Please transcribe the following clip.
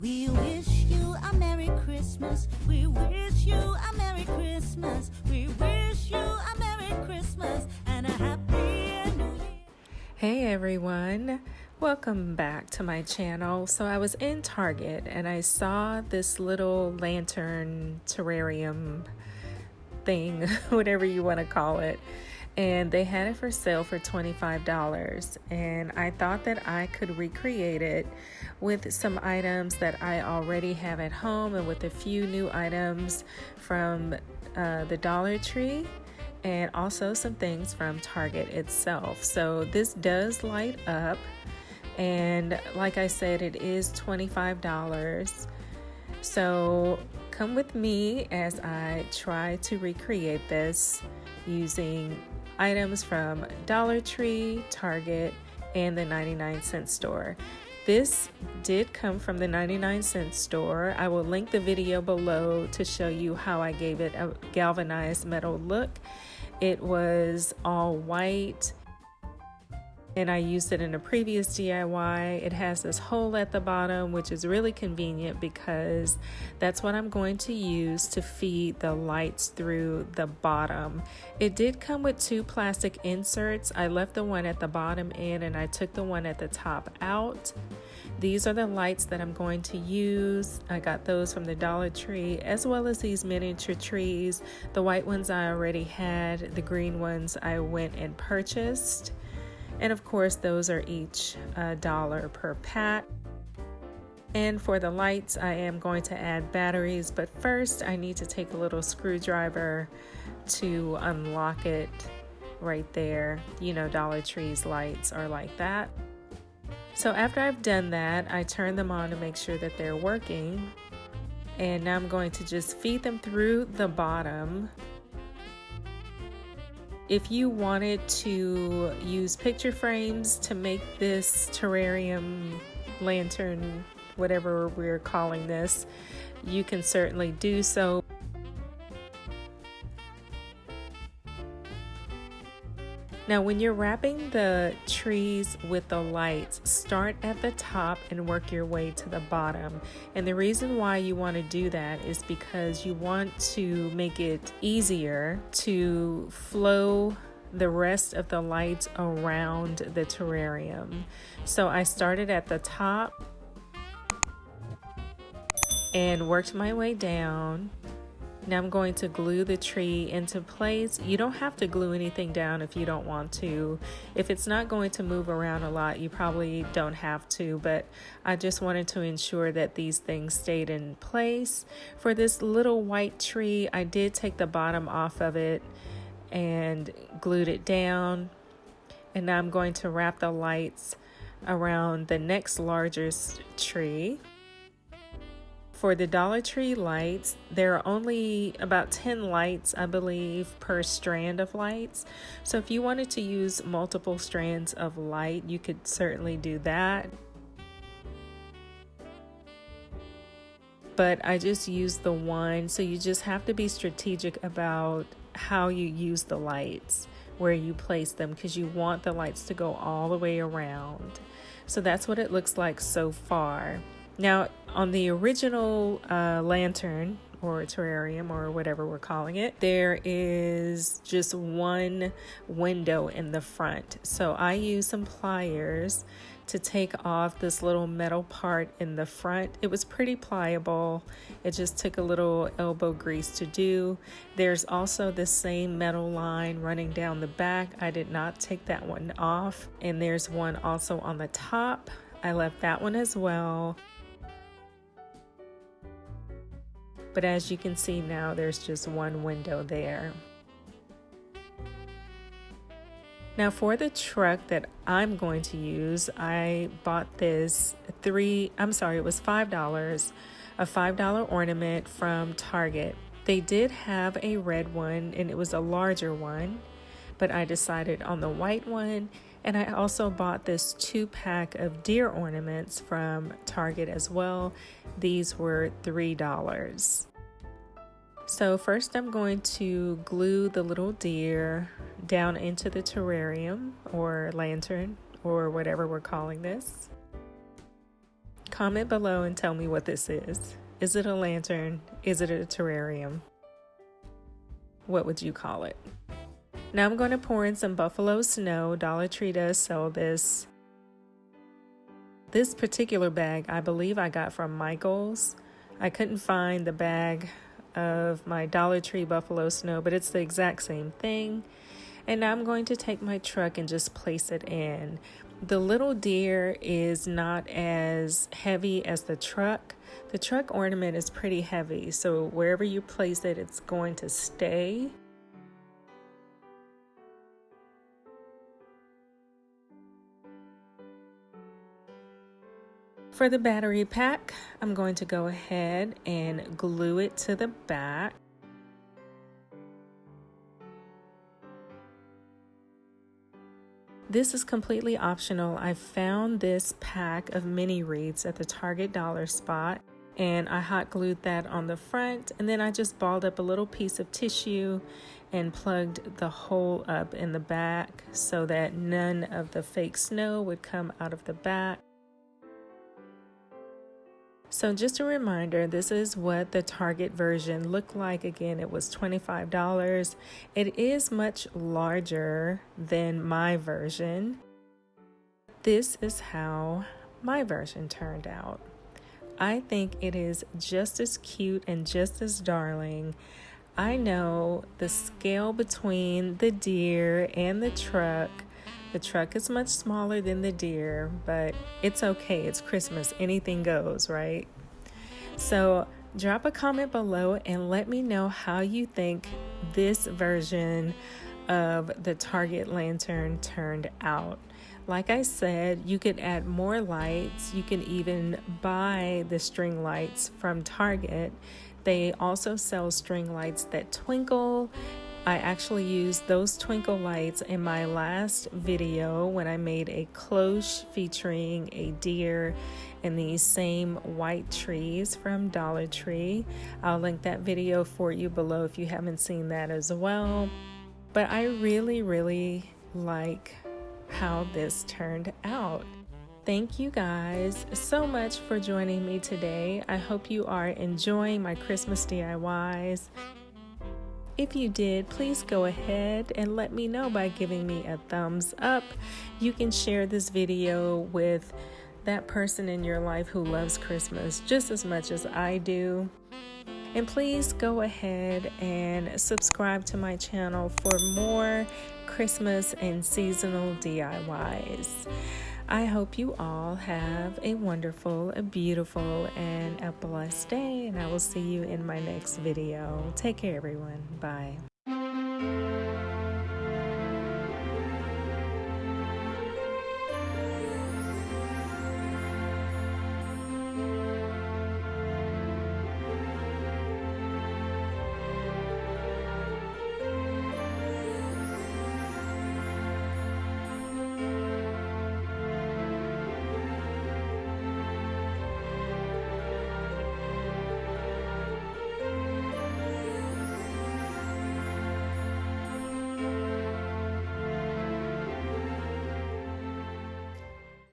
We wish you a Merry Christmas. We wish you a Merry Christmas. We wish you a Merry Christmas and a Happy New Year. Hey everyone, welcome back to my channel. So I was in Target and I saw this little lantern terrarium thing, whatever you want to call it, and they had it for sale for $25, and I thought that I could recreate it with some items that I already have at home and with a few new items from the Dollar Tree and also some things from Target itself. So this does light up, and like I said, it is $25. So come with me as I try to recreate this using items from Dollar Tree, Target, and the 99-cent store. This did come from the 99-cent store. I will link the video below to show you how I gave it a galvanized metal look. It was all white, and I used it in a previous DIY. It has this hole at the bottom, which is really convenient because that's what I'm going to use to feed the lights through the bottom. It did come with two plastic inserts. I left the one at the bottom in and I took the one at the top out. These are the lights that I'm going to use. I got those from the Dollar Tree, as well as these miniature trees. The white ones I already had, the green ones I went and purchased. And of course, those are each $1 per pack. And for the lights, I am going to add batteries, but first I need to take a little screwdriver to unlock it right there. You know, Dollar Tree's lights are like that. So after I've done that, I turn them on to make sure that they're working. And now I'm going to just feed them through the bottom. If you wanted to use picture frames to make this terrarium lantern, whatever we're calling this, you can certainly do so. Now, when you're wrapping the trees with the lights, start at the top and work your way to the bottom. And the reason why you want to do that is because you want to make it easier to flow the rest of the lights around the terrarium. So I started at the top and worked my way down. Now I'm going to glue the tree into place. You don't have to glue anything down if you don't want to. If it's not going to move around a lot, you probably don't have to, but I just wanted to ensure that these things stayed in place. For this little white tree, I did take the bottom off of it and glued it down. And now I'm going to wrap the lights around the next largest tree. For the Dollar Tree lights, there are only about 10 lights, I believe, per strand of lights. So if you wanted to use multiple strands of light, you could certainly do that. But I just used the one, so you just have to be strategic about how you use the lights, where you place them, because you want the lights to go all the way around. So that's what it looks like so far. Now, on the original lantern or terrarium or whatever we're calling it, there is just one window in the front. So I used some pliers to take off this little metal part in the front. It was pretty pliable. It just took a little elbow grease to do. There's also the same metal line running down the back. I did not take that one off. And there's one also on the top. I left that one as well. But as you can see now, there's just one window there. Now for the truck that I'm going to use, I bought this it was $5, a $5 ornament from Target. They did have a red one and it was a larger one, but I decided on the white one. And I also bought this 2-pack of deer ornaments from Target as well. These were $3. So first I'm going to glue the little deer down into the terrarium or lantern or whatever we're calling this. comment below and tell me what this is. Is it a lantern? Is it a terrarium? What would you call it? Now I'm going to pour in some buffalo snow. Dollar Tree does sell this. This particular bag, I believe I got from Michael's. I couldn't find the bag of my Dollar Tree buffalo snow, but it's the exact same thing. And now I'm going to take my truck and just place it in. The little deer is not as heavy as the truck. The truck ornament is pretty heavy, so wherever you place it, it's going to stay. For the battery pack, I'm going to go ahead and glue it to the back. This is completely optional. I found this pack of mini wreaths at the Target dollar spot, and I hot glued that on the front, and then I just balled up a little piece of tissue and plugged the hole up in the back so that none of the fake snow would come out of the back. So just a reminder, this is what the Target version looked like. Again, it was $25. It is much larger than my version. This is how my version turned out. I think it is just as cute and just as darling. I know the scale between the deer and the truck. The truck is much smaller than the deer, but it's okay. It's Christmas. Anything goes, right? So drop a comment below and let me know how you think this version of the Target lantern turned out. Like I said, you could add more lights. You can even buy the string lights from Target. They also sell string lights that twinkle. I actually used those twinkle lights in my last video when I made a cloche featuring a deer and these same white trees from Dollar Tree. I'll link that video for you below if you haven't seen that as well. But I really like how this turned out. Thank you guys so much for joining me today. I hope you are enjoying my Christmas DIYs. If you did, please go ahead and let me know by giving me a thumbs up. You can share this video with that person in your life who loves Christmas just as much as I do. And please go ahead and subscribe to my channel for more Christmas and seasonal DIYs. I hope you all have a wonderful, a beautiful, and a blessed day, and I will see you in my next video. Take care, everyone. Bye.